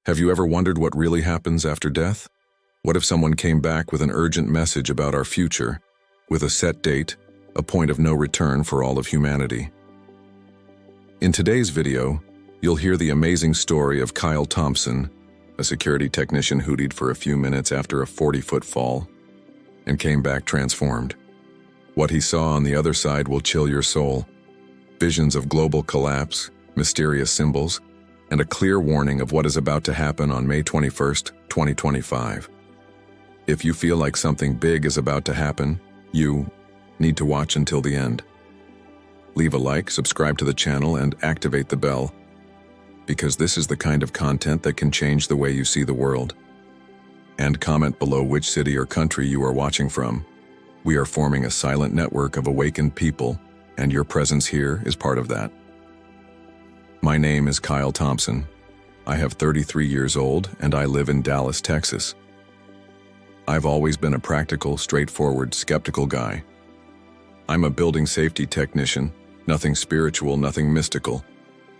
Have you ever wondered what really happens after death? What if someone came back with an urgent message about our future, with a set date, a point of no return for all of humanity? In today's video, you'll hear the amazing story of Kyle Thompson, a security technician hootied for a few minutes after a 40-foot fall, and came back transformed. What he saw on the other side will chill your soul. Visions of global collapse, mysterious symbols, and a clear warning of what is about to happen on May 21st, 2025. If you feel like something big is about to happen, you need to watch until the end. Leave a like, subscribe to the channel, and activate the bell, because this is the kind of content that can change the way you see the world. And comment below which city or country you are watching from. We are forming a silent network of awakened people, and your presence here is part of that. My name is Kyle Thompson. I have 33 years old, and I live in Dallas, Texas. I've always been a practical, straightforward, skeptical guy. I'm a building safety technician, nothing spiritual, nothing mystical.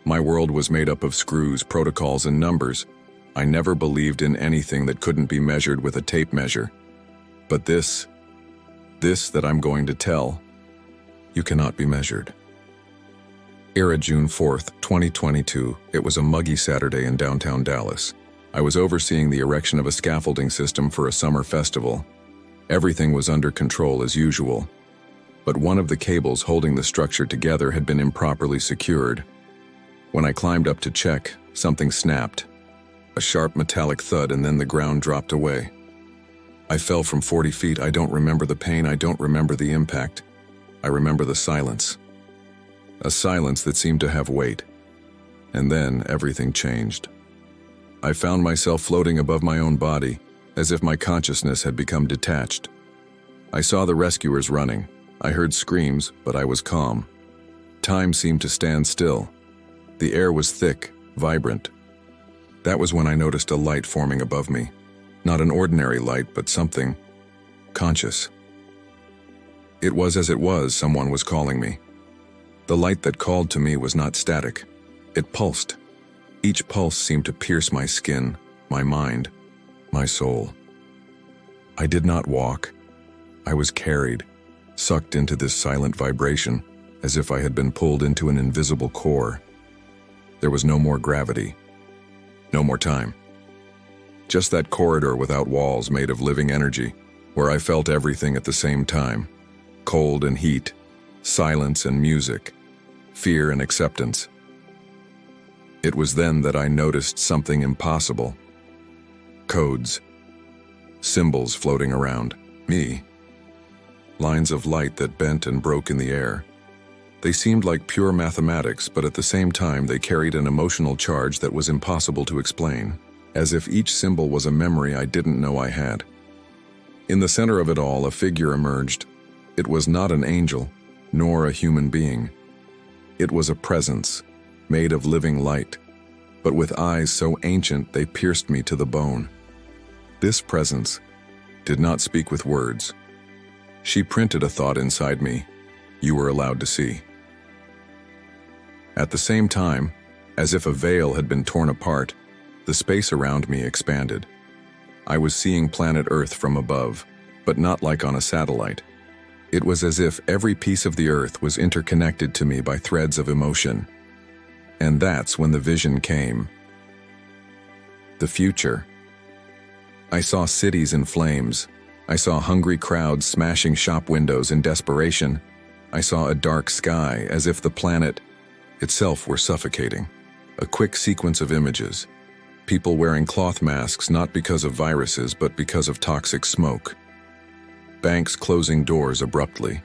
My world was made up of screws, protocols, and numbers. I never believed in anything that couldn't be measured with a tape measure. But this that I'm going to tell, you cannot be measured. Era June 4th, 2022. It was a muggy Saturday in downtown Dallas. I was overseeing the erection of a scaffolding system for a summer festival. Everything was under control as usual, but one of the cables holding the structure together had been improperly secured. When I climbed up to check, something snapped. A sharp metallic thud, and then the ground dropped away. I fell from 40 feet. I don't remember the pain. I don't remember the impact. I remember the silence. A silence that seemed to have weight. And then everything changed. I found myself floating above my own body, as if my consciousness had become detached. I saw the rescuers running. I heard screams, but I was calm. Time seemed to stand still. The air was thick, vibrant. That was when I noticed a light forming above me. Not an ordinary light, but something conscious. It was as it was, someone was calling me. The light that called to me was not static. It pulsed. Each pulse seemed to pierce my skin, my mind, my soul. I did not walk. I was carried, sucked into this silent vibration, as if I had been pulled into an invisible core. There was no more gravity, no more time. Just that corridor without walls, made of living energy, where I felt everything at the same time. Cold and heat, silence and music, fear and acceptance. It was then that I noticed something impossible. Codes. Symbols floating around me. Lines of light that bent and broke in the air. They seemed like pure mathematics, but at the same time they carried an emotional charge that was impossible to explain, as if each symbol was a memory I didn't know I had. In the center of it all, a figure emerged. It was not an angel, nor a human being. It was a presence, made of living light, but with eyes so ancient they pierced me to the bone. This presence did not speak with words. She printed a thought inside me you were allowed to see. At the same time, as if a veil had been torn apart, the space around me expanded. I was seeing planet Earth from above, but not like on a satellite. It was as if every piece of the earth was interconnected to me by threads of emotion. And that's when the vision came. The future. I saw cities in flames. I saw hungry crowds smashing shop windows in desperation. I saw a dark sky, as if the planet itself were suffocating. A quick sequence of images. People wearing cloth masks not because of viruses, but because of toxic smoke. Banks closing doors abruptly.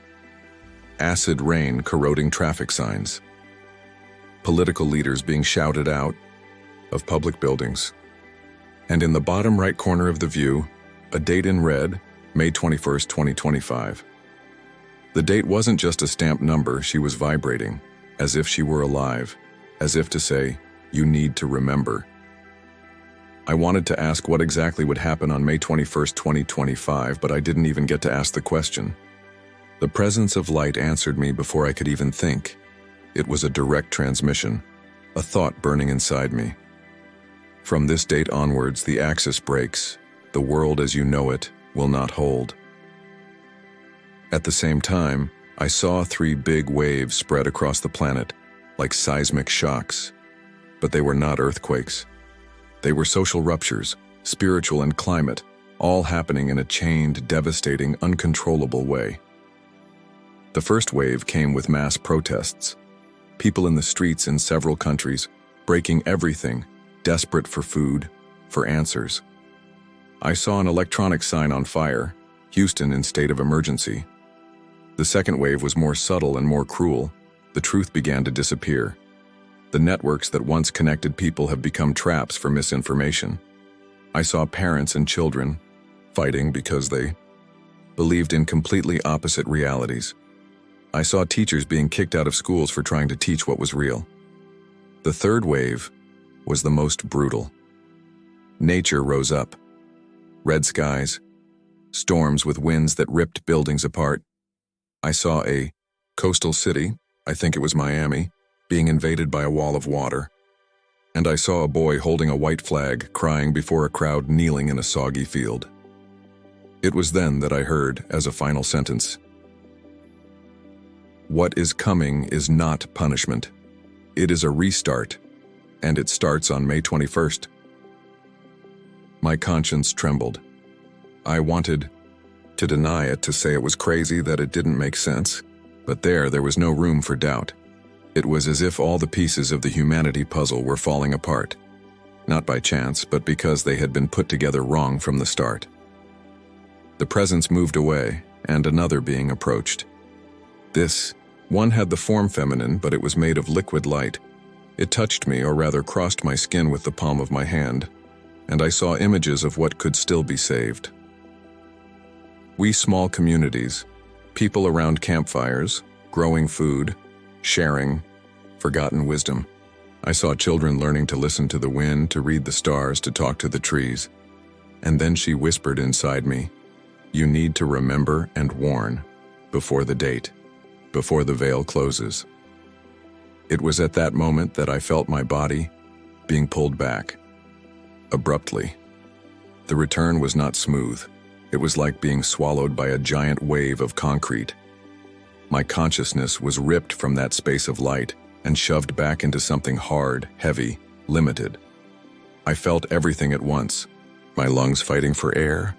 Acid rain corroding traffic signs. Political leaders being shouted out of public buildings. And in the bottom right corner of the view, a date in red, May 21st, 2025. The date wasn't just a stamped number, she was vibrating, as if she were alive, as if to say, you need to remember. I wanted to ask what exactly would happen on May 21st, 2025, but I didn't even get to ask the question. The presence of light answered me before I could even think. It was a direct transmission, a thought burning inside me. From this date onwards, the axis breaks. The world as you know it will not hold. At the same time, I saw 3 big waves spread across the planet, like seismic shocks. But they were not earthquakes. They were social ruptures, spiritual and climate, all happening in a chained, devastating, uncontrollable way. The first wave came with mass protests. People in the streets in several countries, breaking everything, desperate for food, for answers. I saw an electronic sign on fire, Houston in state of emergency. The second wave was more subtle and more cruel. The truth began to disappear. The networks that once connected people have become traps for misinformation. I saw parents and children fighting because they believed in completely opposite realities. I saw teachers being kicked out of schools for trying to teach what was real. The third wave was the most brutal. Nature rose up. Red skies, storms with winds that ripped buildings apart. I saw a coastal city, I think it was Miami, being invaded by a wall of water. And I saw a boy holding a white flag crying before a crowd kneeling in a soggy field. It was then that I heard, as a final sentence, "What is coming is not punishment. It is a restart, and it starts on May 21st. My conscience trembled. I wanted to deny it, to say it was crazy, that it didn't make sense, but there was no room for doubt. It was as if all the pieces of the humanity puzzle were falling apart, not by chance, but because they had been put together wrong from the start. The presence moved away, and another being approached. This one had the form feminine, but it was made of liquid light. It touched me, or rather crossed my skin with the palm of my hand, and I saw images of what could still be saved. We small communities, people around campfires, growing food, sharing, forgotten wisdom. I saw children learning to listen to the wind, to read the stars, to talk to the trees. And then she whispered inside me, "You need to remember and warn before the date, before the veil closes." It was at that moment that I felt my body being pulled back, abruptly. The return was not smooth. It was like being swallowed by a giant wave of concrete. My consciousness was ripped from that space of light and shoved back into something hard, heavy, limited. I felt everything at once, my lungs fighting for air,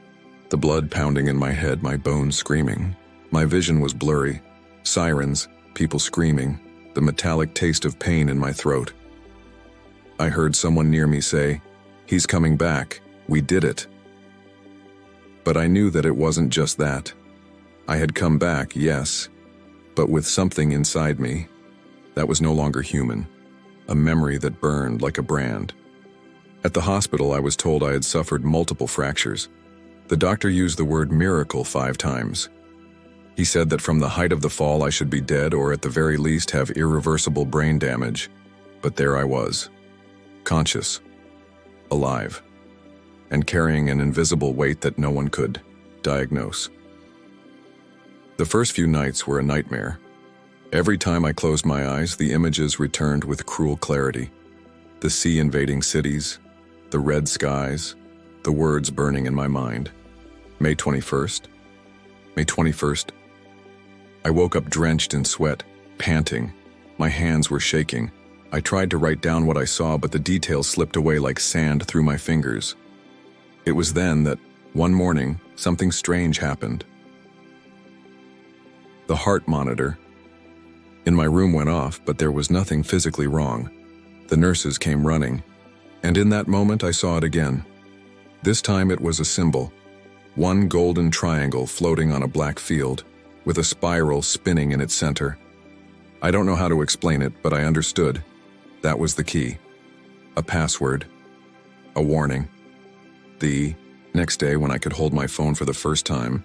the blood pounding in my head, my bones screaming. My vision was blurry, sirens, people screaming, the metallic taste of pain in my throat. I heard someone near me say, "He's coming back, we did it." But I knew that it wasn't just that. I had come back, yes, but with something inside me that was no longer human, a memory that burned like a brand. At the hospital, I was told I had suffered multiple fractures. The doctor used the word miracle 5 times. He said that from the height of the fall I should be dead, or at the very least have irreversible brain damage. But there I was, conscious, alive, and carrying an invisible weight that no one could diagnose. The first few nights were a nightmare. Every time I closed my eyes, the images returned with cruel clarity. The sea invading cities, the red skies, the words burning in my mind. May 21st. May 21st. I woke up drenched in sweat, panting. My hands were shaking. I tried to write down what I saw, but the details slipped away like sand through my fingers. It was then that, one morning, something strange happened. The heart monitor in my room went off, but there was nothing physically wrong. The nurses came running, and in that moment I saw it again. This time it was a symbol, one golden triangle floating on a black field, with a spiral spinning in its center. I don't know how to explain it, but I understood. That was the key. A password. A warning. The next day, when I could hold my phone for the first time,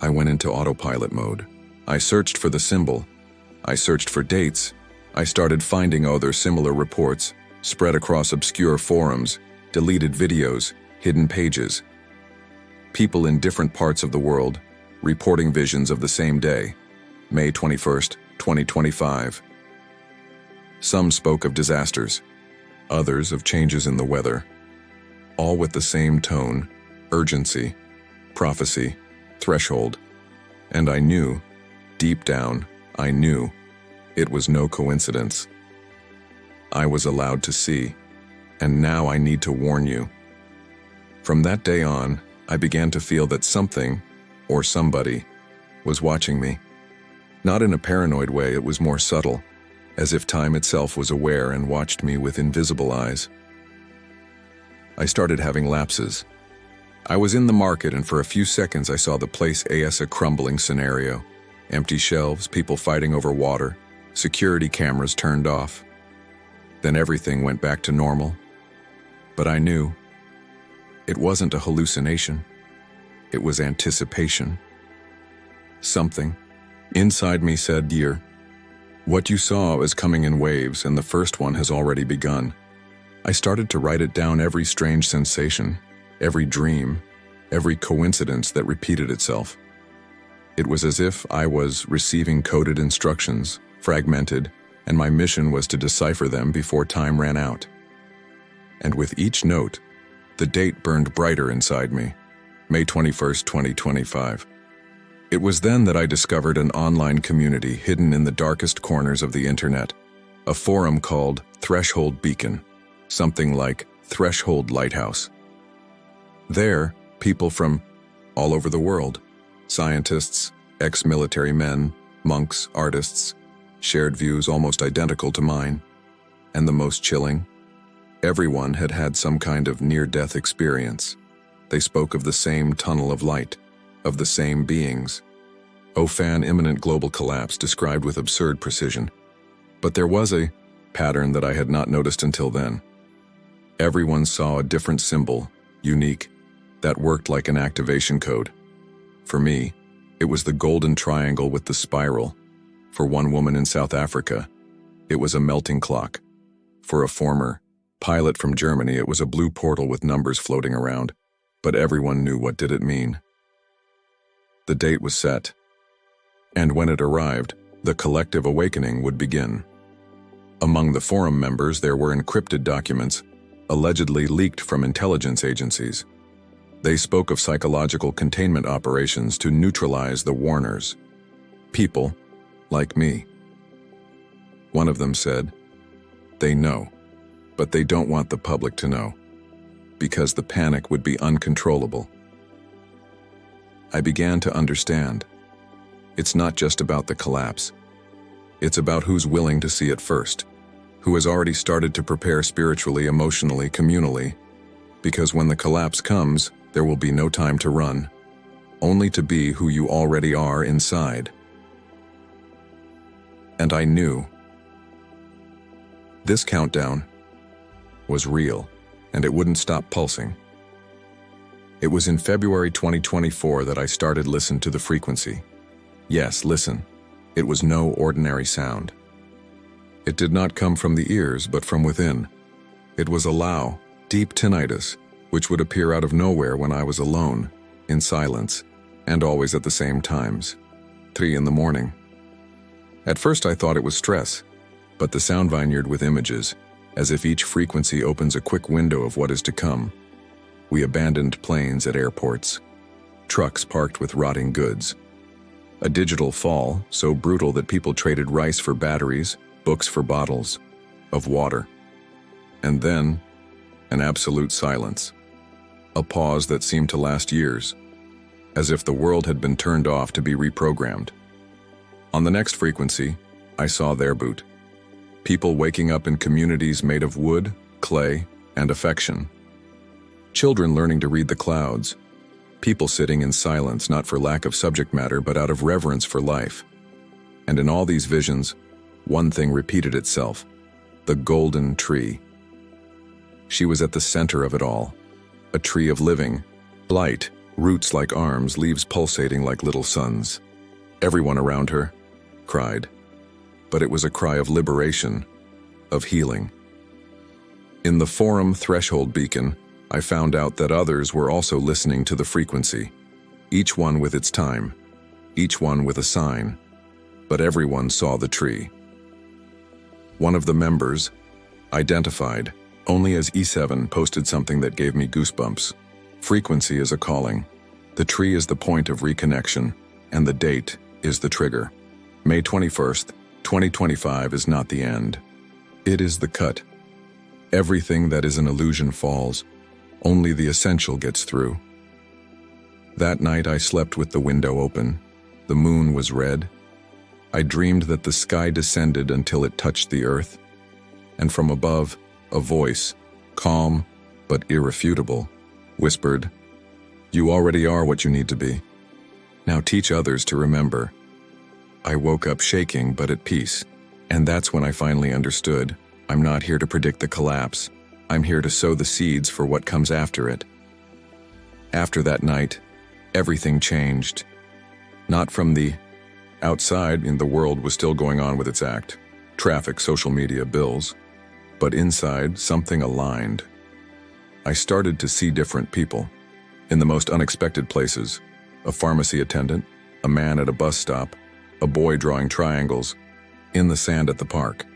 I went into autopilot mode. I searched for the symbol. I searched for dates. I started finding other similar reports, spread across obscure forums, deleted videos, hidden pages. People in different parts of the world, reporting visions of the same day, May 21st, 2025. Some spoke of disasters, others of changes in the weather, all with the same tone, urgency, prophecy, threshold. And I knew, deep down, I knew, it was no coincidence. I was allowed to see, and now I need to warn you. From that day on, I began to feel that something, or somebody, was watching me. Not in a paranoid way, it was more subtle, as if time itself was aware and watched me with invisible eyes. I started having lapses. I was in the market, and for a few seconds I saw the place as a crumbling scenario. Empty shelves, people fighting over water, security cameras turned off. Then everything went back to normal. But I knew it wasn't a hallucination. It was anticipation. Something inside me said, "Dear, what you saw is coming in waves, and the first one has already begun." I started to write it down, every strange sensation, every dream, every coincidence that repeated itself. It was as if I was receiving coded instructions, fragmented, and my mission was to decipher them before time ran out. And with each note, the date burned brighter inside me, May 21st, 2025. It was then that I discovered an online community hidden in the darkest corners of the internet, a forum called Threshold Beacon, something like Threshold Lighthouse. There, people from all over the world, scientists, ex-military men, monks, artists, shared views almost identical to mine. And the most chilling, everyone had had some kind of near-death experience. They spoke of the same tunnel of light, of the same beings. Imminent global collapse described with absurd precision. But there was a pattern that I had not noticed until then. Everyone saw a different symbol, unique, that worked like an activation code. For me, it was the golden triangle with the spiral. For one woman in South Africa, it was a melting clock. For a former pilot from Germany, it was a blue portal with numbers floating around, but everyone knew what did it mean. The date was set, and when it arrived, the collective awakening would begin. Among the forum members, there were encrypted documents, allegedly leaked from intelligence agencies. They spoke of psychological containment operations to neutralize the warners. People like me. One of them said, "They know, but they don't want the public to know, because the panic would be uncontrollable." I began to understand. It's not just about the collapse. It's about who's willing to see it first, who has already started to prepare spiritually, emotionally, communally, because when the collapse comes, there will be no time to run, only to be who you already are inside. And I knew. This countdown was real, and it wouldn't stop pulsing. It was in February 2024 that I started listening to the frequency. Yes, listen. It was no ordinary sound. It did not come from the ears, but from within. It was a loud, deep tinnitus, which would appear out of nowhere when I was alone, in silence, and always at the same times, 3 in the morning. At first I thought it was stress, but the sound vineyard with images, as if each frequency opens a quick window of what is to come. We abandoned planes at airports, trucks parked with rotting goods. A digital fall so brutal that people traded rice for batteries, books for bottles of water. And then, an absolute silence. A pause that seemed to last years, as if the world had been turned off to be reprogrammed. On the next frequency, I saw their boot. People waking up in communities made of wood, clay, and affection. Children learning to read the clouds. People sitting in silence, not for lack of subject matter, but out of reverence for life. And in all these visions, one thing repeated itself: the golden tree. She was at the center of it all, a tree of living, light, roots like arms, leaves pulsating like little suns. Everyone around her cried, but it was a cry of liberation, of healing. In the forum Threshold Beacon, I found out that others were also listening to the frequency, each one with its time, each one with a sign, but everyone saw the tree. One of the members, identified, Only as E7 posted something that gave me goosebumps. Frequency is a calling. The tree is the point of reconnection, and the date is the trigger. May 21st, 2025 is not the end. It is the cut. Everything that is an illusion falls. Only the essential gets through. That night I slept with the window open. The moon was red. I dreamed that the sky descended until it touched the earth. And from above, a voice, calm but irrefutable, whispered, "You already are what you need to be. Now teach others to remember." I woke up shaking but at peace, and that's when I finally understood. I'm not here to predict the collapse. I'm here to sow the seeds for what comes after it. After that night, everything changed. Not from the outside, in the world was still going on with its act. Traffic, social media, bills. But inside, something aligned. I started to see different people. In the most unexpected places. A pharmacy attendant, a man at a bus stop, a boy drawing triangles, in the sand at the park.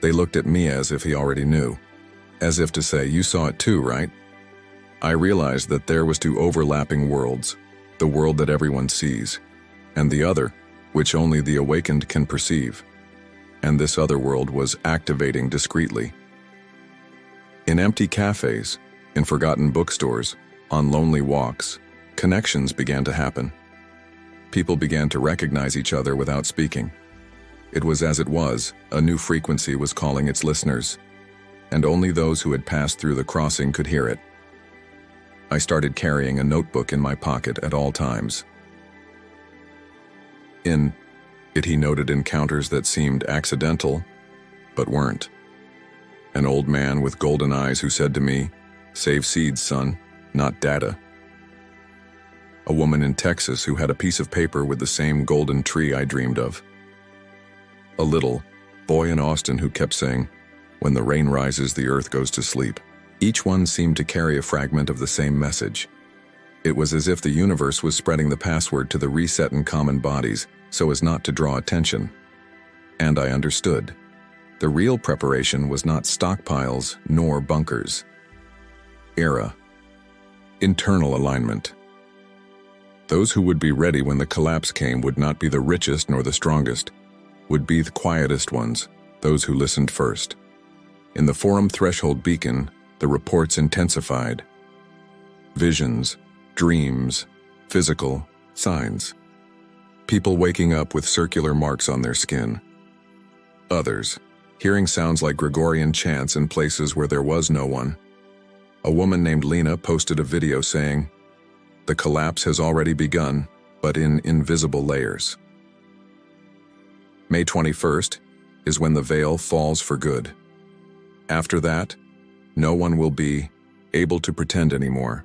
They looked at me as if he already knew. As if to say, "You saw it too, right?" I realized that there was two overlapping worlds. The world that everyone sees, and the other, which only the awakened can perceive. And this other world was activating discreetly. In empty cafes, in forgotten bookstores, on lonely walks, connections began to happen. People began to recognize each other without speaking. It was as it was, a new frequency was calling its listeners, and only those who had passed through the crossing could hear it. I started carrying a notebook in my pocket at all times. In it he noted encounters that seemed accidental, but weren't. An old man with golden eyes who said to me, "Save seeds, son, not data." A woman in Texas who had a piece of paper with the same golden tree I dreamed of. A little boy in Austin who kept saying, "When the rain rises, the earth goes to sleep." Each one seemed to carry a fragment of the same message. It was as if the universe was spreading the password to the reset in common bodies so as not to draw attention. And I understood. The real preparation was not stockpiles nor bunkers. Era. Internal alignment. Those who would be ready when the collapse came would not be the richest nor the strongest, would be the quietest ones, those who listened first. In the Forum Threshold Beacon, the reports intensified. Visions, dreams, physical signs. People waking up with circular marks on their skin. Others, hearing sounds like Gregorian chants in places where there was no one. A woman named Lena posted a video saying, "The collapse has already begun, but in invisible layers." May 21st is when the veil falls for good. After that, no one will be able to pretend anymore.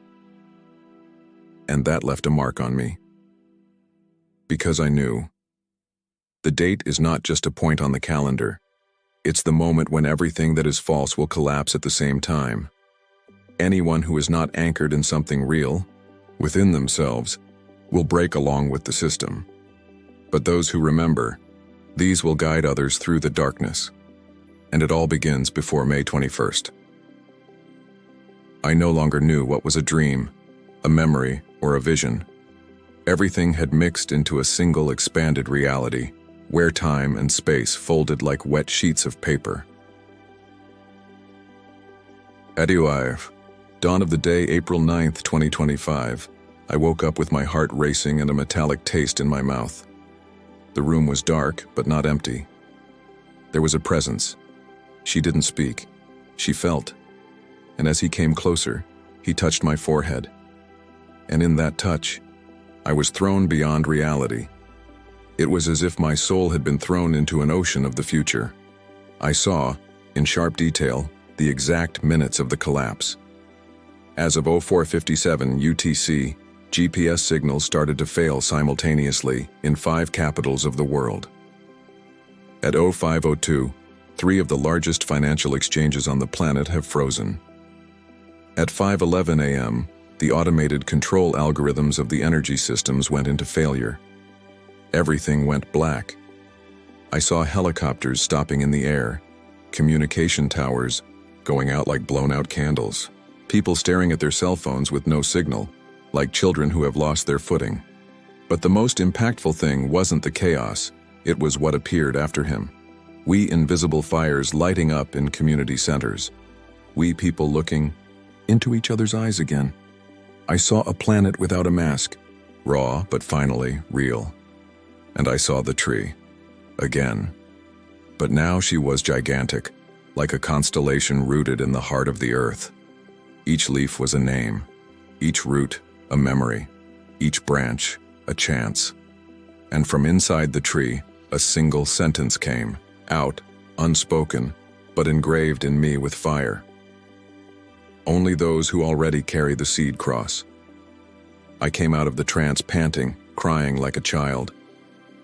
And that left a mark on me. Because I knew. The date is not just a point on the calendar. It's the moment when everything that is false will collapse at the same time. Anyone who is not anchored in something real, within themselves, will break along with the system. But those who remember, these will guide others through the darkness. And it all begins before May 21st. I no longer knew what was a dream, a memory, or a vision. Everything had mixed into a single expanded reality, where time and space folded like wet sheets of paper. Adieu. Dawn of the day, April 9th, 2025. I woke up with my heart racing and a metallic taste in my mouth. The room was dark, but not empty. There was a presence. She didn't speak. She felt. And as he came closer, he touched my forehead. And in that touch, I was thrown beyond reality. It was as if my soul had been thrown into an ocean of the future. I saw, in sharp detail, the exact minutes of the collapse. As of 04:57 UTC, GPS signals started to fail simultaneously in 5 capitals of the world. At 05:02, 3 of the largest financial exchanges on the planet have frozen. At 5:11 a.m., the automated control algorithms of the energy systems went into failure. Everything went black. I saw helicopters stopping in the air, communication towers going out like blown-out candles. People staring at their cell phones with no signal, like children who have lost their footing. But the most impactful thing wasn't the chaos, it was what appeared after him. We invisible fires lighting up in community centers. We people looking into each other's eyes again. I saw a planet without a mask, raw but finally real. And I saw the tree. Again. But now she was gigantic, like a constellation rooted in the heart of the earth. Each leaf was a name, each root a memory, each branch a chance. And from inside the tree, a single sentence came, out, unspoken, but engraved in me with fire. Only those who already carry the seed cross. I came out of the trance panting, crying like a child.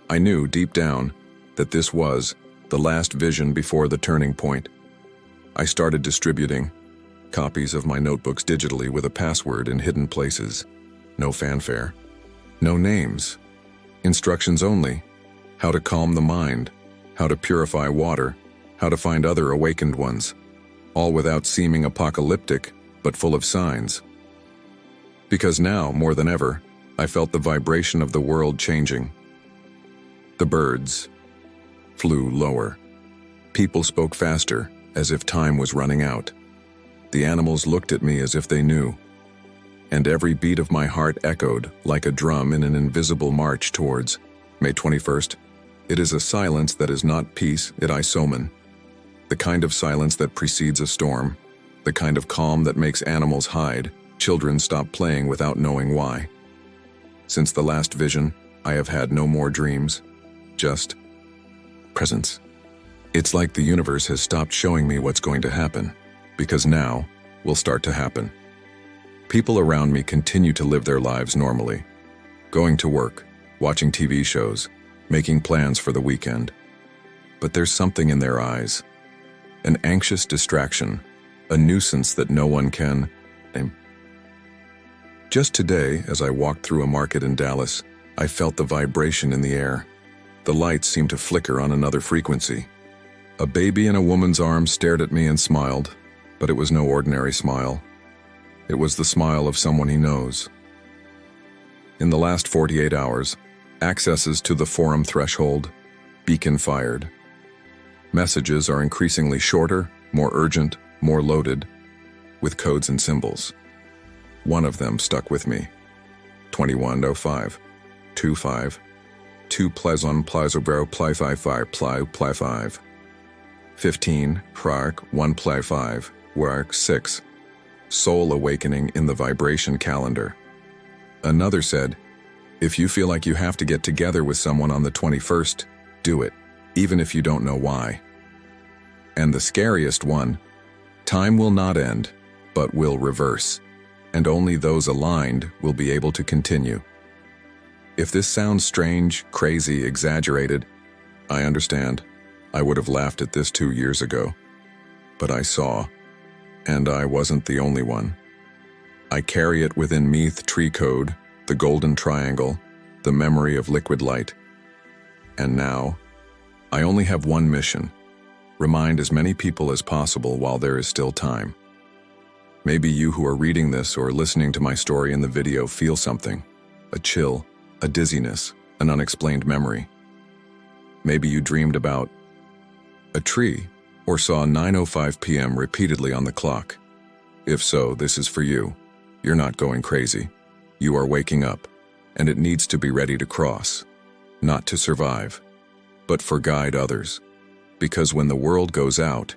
I knew deep down that this was the last vision before the turning point. I started distributing copies of my notebooks digitally with a password in hidden places. No fanfare, no names, instructions only. How to calm the mind, how to purify water, how to find other awakened ones, all without seeming apocalyptic, but full of signs. Because now, more than ever, I felt the vibration of the world changing. The birds flew lower. People spoke faster, as if time was running out. The animals looked at me as if they knew. And every beat of my heart echoed like a drum in an invisible march towards May 21st. It is a silence that is not peace, it is omen. The kind of silence that precedes a storm. The kind of calm that makes animals hide, children stop playing without knowing why. Since the last vision, I have had no more dreams, just presence. It's like the universe has stopped showing me what's going to happen, because now will start to happen. People around me continue to live their lives normally, going to work, watching TV shows, making plans for the weekend. But there's something in their eyes, an anxious distraction, a nuisance that no one can name. Just today, as I walked through a market in Dallas, I felt the vibration in the air. The lights seemed to flicker on another frequency. A baby in a woman's arms stared at me and smiled, but it was no ordinary smile. It was the smile of someone he knows. In the last 48 hours, accesses to the forum threshold, beacon fired. Messages are increasingly shorter, more urgent, more loaded, with codes and symbols. One of them stuck with me. 2105, 25, 2 Plezon Plazobro Ply 55 Ply 5. 15, Prague 1 Ply 5, Work 6. Soul awakening in the vibration calendar. Another said, if you feel like you have to get together with someone on the 21st, do it, even if you don't know why. And the scariest one, time will not end, but will reverse, and only those aligned will be able to continue. If this sounds strange, crazy, exaggerated, I understand. I would have laughed at this 2 years ago. But I saw, and I wasn't the only one. I carry it within me, the tree code, the golden triangle, the memory of liquid light. And now, I only have one mission: remind as many people as possible while there is still time. Maybe you who are reading this or listening to my story in the video feel something, a chill, a dizziness, an unexplained memory. Maybe you dreamed about a tree or saw 9:05 p.m. repeatedly on the clock. If so, this is for you. You're not going crazy. You are waking up, and it needs to be ready to cross, not to survive, but for guide others. Because when the world goes out,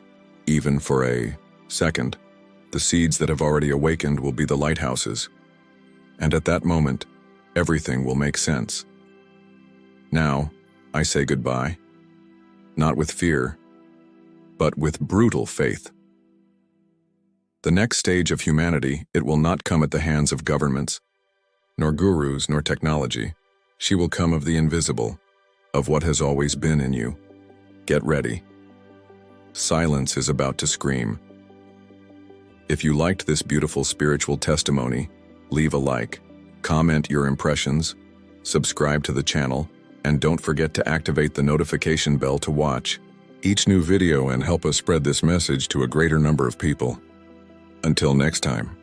even for a second, the seeds that have already awakened will be the lighthouses. And at that moment, everything will make sense. Now, I say goodbye, not with fear, but with brutal faith. The next stage of humanity, it will not come at the hands of governments, nor gurus, nor technology. She will come of the invisible, of what has always been in you. Get ready. Silence is about to scream. If you liked this beautiful spiritual testimony, leave a like, comment your impressions, subscribe to the channel, and don't forget to activate the notification bell to watch each new video and help us spread this message to a greater number of people. Until next time.